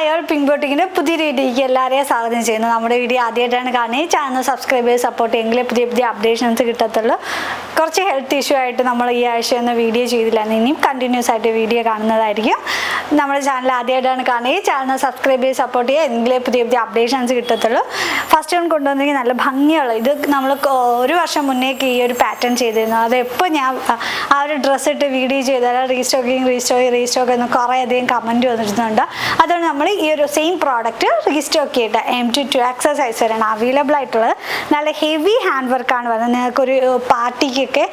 Hi pink ബോട്ടിക്കിൻ്റെ പുതിയ വീഡിയോയ്ക്ക് എല്ലാവരെയും സ്വാഗതം ചെയ്യുന്നു. നമ്മുടെ വീഡിയോ ആദ്യമായിട്ടാണ് കാണുന്നത്. ഈ ചാനൽ സബ്സ്ക്രൈബ് ചെയ്ത് സപ്പോർട്ട് ചെയ്യുമെങ്കിൽ പുതിയ പുതിയ അപ്ഡേഷൻസ് കിട്ടത്തുള്ളൂ. കുറച്ച് ഹെൽത്ത് ഇഷ്യൂ ആയിട്ട് നമ്മൾ ഈ ആഴ്ചയൊന്നും വീഡിയോ ചെയ്തില്ലായിരുന്നു. ഇനിയും കണ്ടിന്യൂസ് ആയിട്ട് വീഡിയോ കാണുന്നതായിരിക്കും. നമ്മുടെ ചാനൽ ആദ്യമായിട്ടാണ് കാണുന്നത്. ഈ ചാനൽ സബ്സ്ക്രൈബ് ചെയ്ത് സപ്പോർട്ട് ചെയ്യുക, എങ്കിലേ പുതിയ പുതിയ അപ്ഡേഷൻസ് കിട്ടത്തുള്ളൂ. ഫസ്റ്റ് വൺ കൊണ്ടുവന്നെങ്കിൽ നല്ല ഭംഗിയുള്ള ഇത് നമ്മൾ ഒരു വർഷം മുന്നേക്ക് ഈ ഒരു പാറ്റേൺ ചെയ്തിരുന്നു. അത് എപ്പോൾ ഞാൻ ആ ഒരു ഡ്രസ്സ് ഇട്ട് വീഡിയോ ചെയ്താൽ റീസ്റ്റോക്ക് എന്ന് കുറേ അധികം കമൻറ്റ് വന്നിരുന്നുണ്ട്. അതുകൊണ്ട് നമ്മൾ ഈ ഒരു സെയിം പ്രോഡക്റ്റ് റീസ്റ്റോക്ക് ചെയ്തിട്ട് M2 സൈസ് വരെയാണ് അവൈലബിൾ ആയിട്ടുള്ളത്. നല്ല ഹെവി ഹാൻഡ് വർക്കാണ് വരുന്നത്. നിങ്ങൾക്കൊരു പാർട്ടിക്കൊക്കെ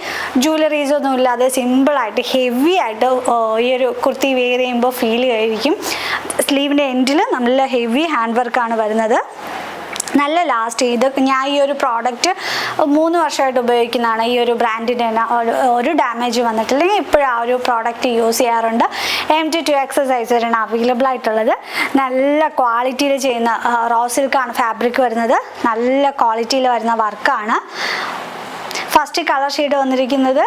ജ്വല്ലറീസ് ഒന്നും ഇല്ലാതെ സിമ്പിളായിട്ട് ഹെവി ആയിട്ട് ഈ ഒരു കുർത്തി വെയർ ചെയ്യുമ്പോൾ ഫീൽ ആയിരിക്കും. സ്ലീവിൻ്റെ എൻഡിൽ നല്ല ഹെവി ഹാൻഡ് വർക്കാണ് വരുന്നത്. നല്ല ലാസ്റ്റ് ഇത് ഞാൻ ഈ ഒരു പ്രോഡക്റ്റ് 3 വർഷമായിട്ട് ഉപയോഗിക്കുന്നതാണ്. ഈ ഒരു ബ്രാൻഡിൻ്റെ തന്നെ ഒരു ഡാമേജ് വന്നിട്ടില്ലെങ്കിൽ ഇപ്പോഴും ആ ഒരു പ്രോഡക്റ്റ് യൂസ് ചെയ്യാറുണ്ട്. M2 സൈസ് വരെയാണ് അവൈലബിൾ ആയിട്ടുള്ളത്. നല്ല ക്വാളിറ്റിയിൽ ചെയ്യുന്ന റോ സിൽക്കാണ് ഫാബ്രിക് വരുന്നത്. നല്ല ക്വാളിറ്റിയിൽ വരുന്ന വർക്കാണ്. ഫസ്റ്റ് കളർ ഷെയ്ഡ് വന്നിരിക്കുന്നത്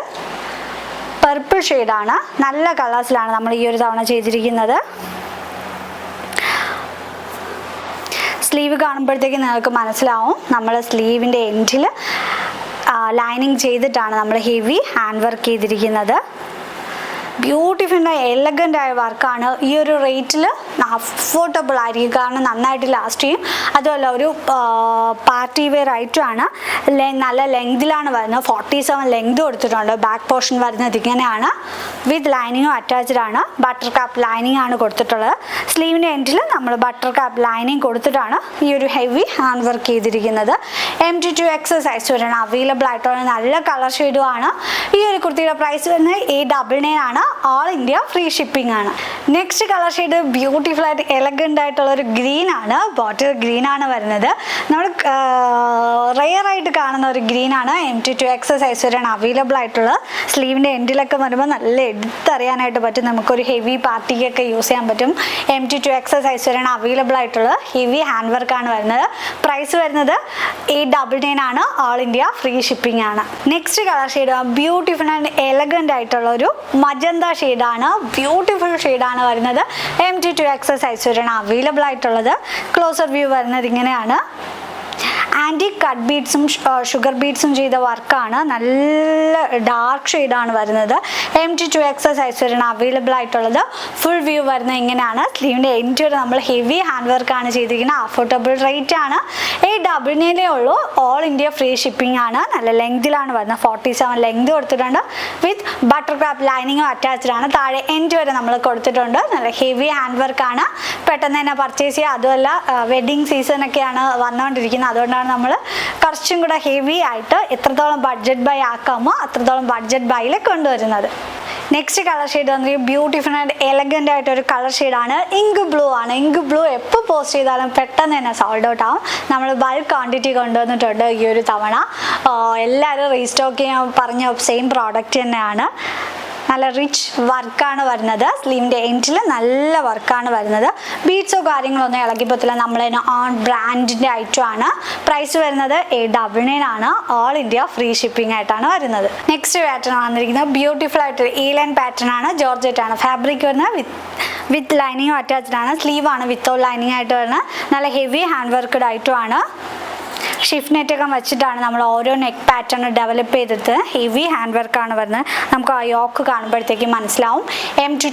പർപ്പിൾ ഷെയ്ഡാണ്. നല്ല കളേഴ്സിലാണ് നമ്മൾ ഈ ഒരു തവണ ചെയ്തിരിക്കുന്നത്. സ്ലീവ് കാണുമ്പോഴത്തേക്ക് നിങ്ങൾക്ക് മനസ്സിലാവും നമ്മൾ സ്ലീവിൻ്റെ എൻഡിൽ ലൈനിങ് ചെയ്തിട്ടാണ് നമ്മൾ ഹെവി ഹാൻഡ് വർക്ക് ചെയ്തിരിക്കുന്നത്. ബ്യൂട്ടിഫുൾ എലഗൻ്റ് ആയ വർക്കാണ്. ഈ ഒരു റേറ്റിൽ അഫോർഡബിൾ ആയിരിക്കും, കാരണം നന്നായിട്ട് ലാസ്റ്റ് ചെയ്യും. അതുമല്ല ഒരു പാർട്ടി വെയർ ഐറ്റമാണ്. നല്ല ലെങ്തിലാണ് വരുന്നത്. 47 ലെങ്ത് കൊടുത്തിട്ടുണ്ട്. ബാക്ക് പോർഷൻ വരുന്നത് ഇങ്ങനെയാണ്. വിത്ത് ലൈനിങ്ങും അറ്റാച്ച്ഡ് ആണ്. ബട്ടർ കാപ്പ് ലൈനിങ് ആണ് കൊടുത്തിട്ടുള്ളത്. സ്ലീവിൻ്റെ എൻഡിൽ നമ്മൾ ബട്ടർ കാപ്പ് ലൈനിങ് കൊടുത്തിട്ടാണ് ഈ ഒരു ഹെവി ഹാൻഡ് വർക്ക് ചെയ്തിരിക്കുന്നത്. M2 സൈസ് വരെയാണ് അവൈലബിൾ ആയിട്ടുള്ള നല്ല കളർ ഷെയ്ഡുമാണ്. ഈ ഒരു കുർത്തിയുടെ പ്രൈസ് വരുന്നത് 899 ആണ്. ഓൾ ഇന്ത്യ ഫ്രീ ഷിപ്പിംഗ് ആണ്. നെക്സ്റ്റ് കളർ ഷെയ്ഡ് ബ്യൂട്ടിഫുൾ ആയിട്ട് എലഗൻ്റ് ആയിട്ടുള്ള ഒരു ഗ്രീൻ ആണ്. ബോട്ടിൽ ഗ്രീൻ ആണ് വരുന്നത്. നമ്മൾ റെയർ ആയിട്ട് കാണുന്ന ഒരു ഗ്രീൻ ആണ്. M2 സൈസ് വരെയാണ് അവൈലബിൾ ആയിട്ടുള്ളത്. സ്ലീവിൻ്റെ എൻഡിലൊക്കെ വരുമ്പോൾ നല്ല എടുത്തറിയാനായിട്ട് പറ്റും. നമുക്കൊരു ഹെവി പാർട്ടിക്കൊക്കെ യൂസ് ചെയ്യാൻ പറ്റും. M2 സൈസ് വരെയാണ് അവൈലബിൾ ആയിട്ടുള്ളത്. ഹെവി ഹാൻഡ് വർക്കാണ് വരുന്നത്. പ്രൈസ് വരുന്നത് 899 ആണ്. ഓൾ ഇന്ത്യ ഫ്രീ ഷിപ്പിംഗ് ആണ്. Next colour shade beautiful and elegant ആയിട്ടുള്ള ഒരു മജന്ത ഷെയ്ഡാണ്. ബ്യൂട്ടിഫുൾ ഷെയ്ഡാണ് വരുന്നത്. M2 സൈസ് വരെയാണ് അവൈലബിൾ ആയിട്ടുള്ളത്. ക്ലോസർ വ്യൂ വരുന്നത് ഇങ്ങനെയാണ്. ആൻറ്റി കട്ട് ബീഡ്സും ഷുഗർ ബീഡ്സും ചെയ്ത വർക്കാണ്. നല്ല ഡാർക്ക് ഷെയ്ഡാണ് വരുന്നത്. M2 സൈസ് വരെയാണ് അവൈലബിൾ ആയിട്ടുള്ളത്. ഫുൾ വ്യൂ വരുന്നത് ഇങ്ങനെയാണ്. സ്ലീവിൻ്റെ എൻഡ് വരെ നമ്മൾ ഹെവി ഹാൻഡ് വർക്കാണ് ചെയ്തിരിക്കുന്നത്. അഫോർഡബിൾ റേറ്റ് ആണ്. 899 ഉള്ളൂ. ഓൾ ഇന്ത്യ ഫ്രീ ഷിപ്പിംഗ് ആണ്. നല്ല ലെങ്തിലാണ് വരുന്നത്. 47 ലെങ്ത് കൊടുത്തിട്ടുണ്ട്. വിത്ത് ബട്ടർ ക്രാപ്പ് ലൈനിങ്ങും അറ്റാച്ച്ഡ് ആണ്. താഴെ എൻഡ് വരെ നമ്മൾ കൊടുത്തിട്ടുണ്ട്. നല്ല ഹെവി ഹാൻഡ് വർക്കാണ്. പെട്ടെന്ന് തന്നെ പർച്ചേസ് ചെയ്യുക. അതുമല്ല വെഡ്ഡിങ് സീസണൊക്കെയാണ് വന്നുകൊണ്ടിരിക്കുന്നത്. അതുകൊണ്ടാണ് നമ്മൾ കുറച്ചും കൂടെ ഹെവി ആയിട്ട് എത്രത്തോളം ബഡ്ജറ്റ് ബൈ ആക്കാമോ അത്രത്തോളം ബഡ്ജറ്റ് ബൈയിൽ കൊണ്ടുവരുന്നത്. നെക്സ്റ്റ് കളർ ഷെയ്ഡ് വന്നിട്ട് ബ്യൂട്ടിഫുൾ ആൻഡ് എലഗൻ്റ് ആയിട്ടൊരു കളർ ഷെയ്ഡാണ്. ഇങ്ക് ബ്ലൂ ആണ്. ഇങ്ക് ബ്ലൂ എപ്പോൾ പോസ്റ്റ് ചെയ്താലും പെട്ടെന്ന് തന്നെ സോൾഡ് ഔട്ട് ആവും. നമ്മൾ ബൾക്ക് ക്വാണ്ടിറ്റി കൊണ്ടുവന്നിട്ടുണ്ട് ഈ ഒരു തവണ. എല്ലാവരും റീസ്റ്റോക്ക് ചെയ്യാൻ പറഞ്ഞ സെയിം പ്രോഡക്റ്റ് തന്നെയാണ്. നല്ല റിച്ച് വർക്കാണ് വരുന്നത്. സ്ലീവിൻ്റെ എൻഡിൽ നല്ല വർക്കാണ് വരുന്നത്. ബീഡ്സോ കാര്യങ്ങളൊന്നും ഇളകിപ്പത്തില്ല. നമ്മളതിന് ഓൺ ബ്രാൻഡിൻ്റെ ഐറ്റമാണ്. പ്രൈസ് വരുന്നത് 899 ആണ്. ഓൾ ഇന്ത്യ ഫ്രീ ഷിപ്പിംഗ് ആയിട്ടാണ് വരുന്നത്. നെക്സ്റ്റ് പാറ്റേൺ വന്നിരിക്കുന്നത് ബ്യൂട്ടിഫുൾ ആയിട്ട് ലൈൻ പാറ്റേൺ ആണ്. ജോർജറ്റ് ആണ് ഫാബ്രിക് വരുന്നത്. വിത്ത് ലൈനിങ്ങും അറ്റാച്ച്ഡ് ആണ്. സ്ലീവാണ് വിത്തൗട്ട് ലൈനിങ് ആയിട്ട് വരുന്നത്. നല്ല ഹെവി ഹാൻഡ് വർക്ക്ഡ് ഐറ്റമാണ്. ഷിഫ്റ്റ് നെറ്റൊക്കെ വെച്ചിട്ടാണ് നമ്മൾ ഓരോ നെക്ക് പാറ്റേൺ ഡെവലപ്പ് ചെയ്തിട്ട് ഹെവി ഹാൻഡ് വർക്കാണ് വരുന്നത്. നമുക്ക് ആ യോക്ക് കാണുമ്പോഴത്തേക്കും മനസ്സിലാവും. M2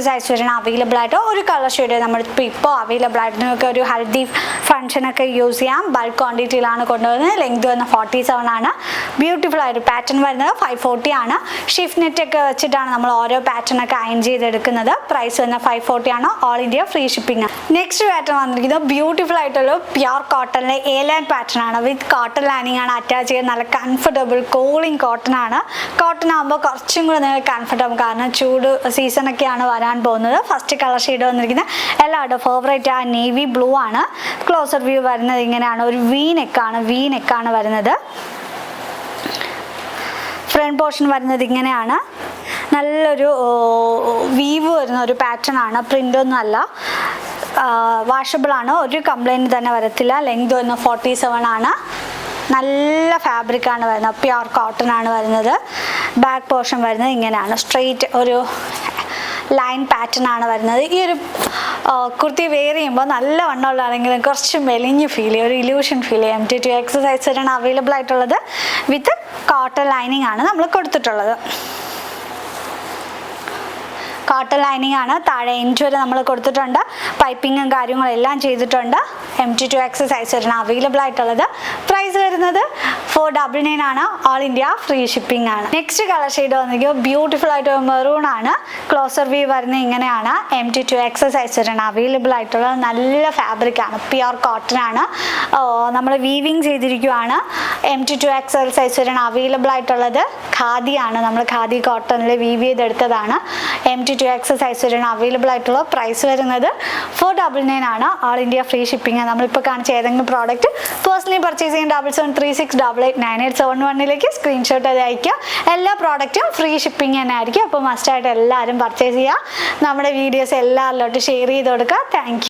സൈസ് വരെയാണ് അവൈലബിൾ ആയിട്ട്. ഒരു കളർ ഷെയ്ഡ് നമ്മൾ ഇപ്പോൾ അവൈലബിൾ ആയിട്ട് നിങ്ങൾക്ക് ഒരു ഹൽദി ഫംഗ്ഷനൊക്കെ യൂസ് ചെയ്യാം. ബൾക്ക് ക്വാണ്ടിറ്റിയിലാണ് കൊണ്ടുവരുന്നത്. ലെങ്ത് വരുന്നത് 47 ആണ്. ബ്യൂട്ടിഫുൾ ആയിട്ട് പാറ്റേൺ വരുന്നത് 540 ആണ്. ഷിഫ്റ്റ് നെറ്റൊക്കെ വെച്ചിട്ടാണ് നമ്മൾ ഓരോ പാറ്റേണൊക്കെ അയൺ ചെയ്തെടുക്കുന്നത്. പ്രൈസ് വരുന്നത് 540 ആണ്. ഓൾ ഇന്ത്യ ഫ്രീ ഷിപ്പിംഗ് ആണ്. നെക്സ്റ്റ് പാറ്റേൺ വന്നിരിക്കുന്നത് ബ്യൂട്ടിഫുൾ ആയിട്ടുള്ള പ്യുർ കോട്ടണിലെ ലൈൻ പാറ്റേൺ ആണ്. വിത്ത് കോട്ടൺ ലൈനിങ് ആണ് അറ്റാച്ച് ചെയ്ത്. നല്ല കംഫർട്ടബിൾ കൂളിംഗ് കോട്ടൺ ആണ്. കോട്ടൺ ആകുമ്പോൾ കുറച്ചും കൂടെ നിങ്ങൾക്ക് കംഫർട്ടബിൾ, കാരണം ചൂട് സീസണൊക്കെയാണ് വരാൻ പോകുന്നത്. ഫസ്റ്റ് കളർ ഷെയ്ഡ് വന്നിരിക്കുന്നത് എല്ലാവരുടെ ഫേവറേറ്റ് ആ നേവി ബ്ലൂ ആണ്. ക്ലോസർ വ്യൂ വരുന്നത് ഇങ്ങനെയാണ്. ഒരു വി നെക്കാണ് വരുന്നത്. ഫ്രണ്ട് പോർഷൻ വരുന്നത് ഇങ്ങനെയാണ്. നല്ലൊരു വീവ് വരുന്ന ഒരു പാറ്റേൺ ആണ്. പ്രിൻ്റൊന്നും അല്ല. വാഷബിൾ ആണ്. ഒരു കംപ്ലൈൻറ്റ് തന്നെ വരത്തില്ല. ലെങ്ത് വരുന്നത് 47 ആണ്. നല്ല ഫാബ്രിക്കാണ് വരുന്നത്. പ്യുർ കോട്ടൺ ആണ് വരുന്നത്. ബാക്ക് പോർഷൻ വരുന്നത് ഇങ്ങനെയാണ്. സ്ട്രെയിറ്റ് ഒരു ലൈൻ പാറ്റേൺ ആണ് വരുന്നത്. ഈ ഒരു കുർത്തി വെയർ ചെയ്യുമ്പോൾ നല്ല വണ്ണമുള്ളതാണെങ്കിലും കുറച്ച് മെലിഞ്ഞ് ഫീൽ ചെയ്യും, ഒരു ഇല്യൂഷൻ ഫീൽ ചെയ്യും. MT2X സൈസിലാണ് അവൈലബിൾ ആയിട്ടുള്ളത്. വിത്ത് കോട്ടൺ ലൈനിങ് ആണ് നമ്മൾ കൊടുത്തിട്ടുള്ളത്. കോട്ടൺ ലൈനിങ് ആണ്. താഴെ എൻഡ് വരെ നമ്മൾ കൊടുത്തിട്ടുണ്ട്. പൈപ്പിങ്ങും കാര്യങ്ങളും എല്ലാം ചെയ്തിട്ടുണ്ട്. MT2X സൈസിലാണ് അവൈലബിൾ ആയിട്ടുള്ളത്. പ്രൈസ് വരുന്നത് 499 ആണ്. ഓൾ ഇന്ത്യ ഫ്രീ ഷിപ്പിംഗ് ആണ്. നെക്സ്റ്റ് കളർ ഷെയ്ഡ് വന്നിരിക്കും ബ്യൂട്ടിഫുൾ ആയിട്ട് മെറൂൺ ആണ്. ക്ലോസർ വ്യൂ വരുന്നത് ഇങ്ങനെയാണ്. MT2X സൈസിലാണ് അവൈലബിൾ ആയിട്ടുള്ളത്. നല്ല ഫാബ്രിക് ആണ്, പ്യുർ കോട്ടൺ ആണ്. നമ്മൾ വീവിങ് ചെയ്തിരിക്കുവാണ്. MT2X സൈസിലാണ് അവൈലബിൾ ആയിട്ടുള്ളത്. ഖാദിയാണ്, നമ്മൾ ഖാദി കോട്ടണിൽ വീവ് ചെയ്തെടുത്തതാണ്. MT2X സൈസിലാണ് അവൈലബിൾ ആയിട്ടുള്ള. പ്രൈസ് വരുന്നത് 499 ആണ്. All India free shipping. നമ്മളിപ്പോൾ കാണിച്ച ഏതെങ്കിലും പ്രോഡക്റ്റ് പേഴ്സണലി പർച്ചേസ് ചെയ്യാൻ 7736889871 സ്ക്രീൻഷോട്ട് അത് അയക്കുക. എല്ലാ പ്രോഡക്റ്റും ഫ്രീ ഷിപ്പിംഗ് തന്നെ ആയിരിക്കും. അപ്പോൾ മസ്റ്റായിട്ട് എല്ലാവരും പർച്ചേസ് ചെയ്യുക. നമ്മുടെ വീഡിയോസ് എല്ലാവരിലോട്ട് ഷെയർ ചെയ്ത് കൊടുക്കുക. Thank you.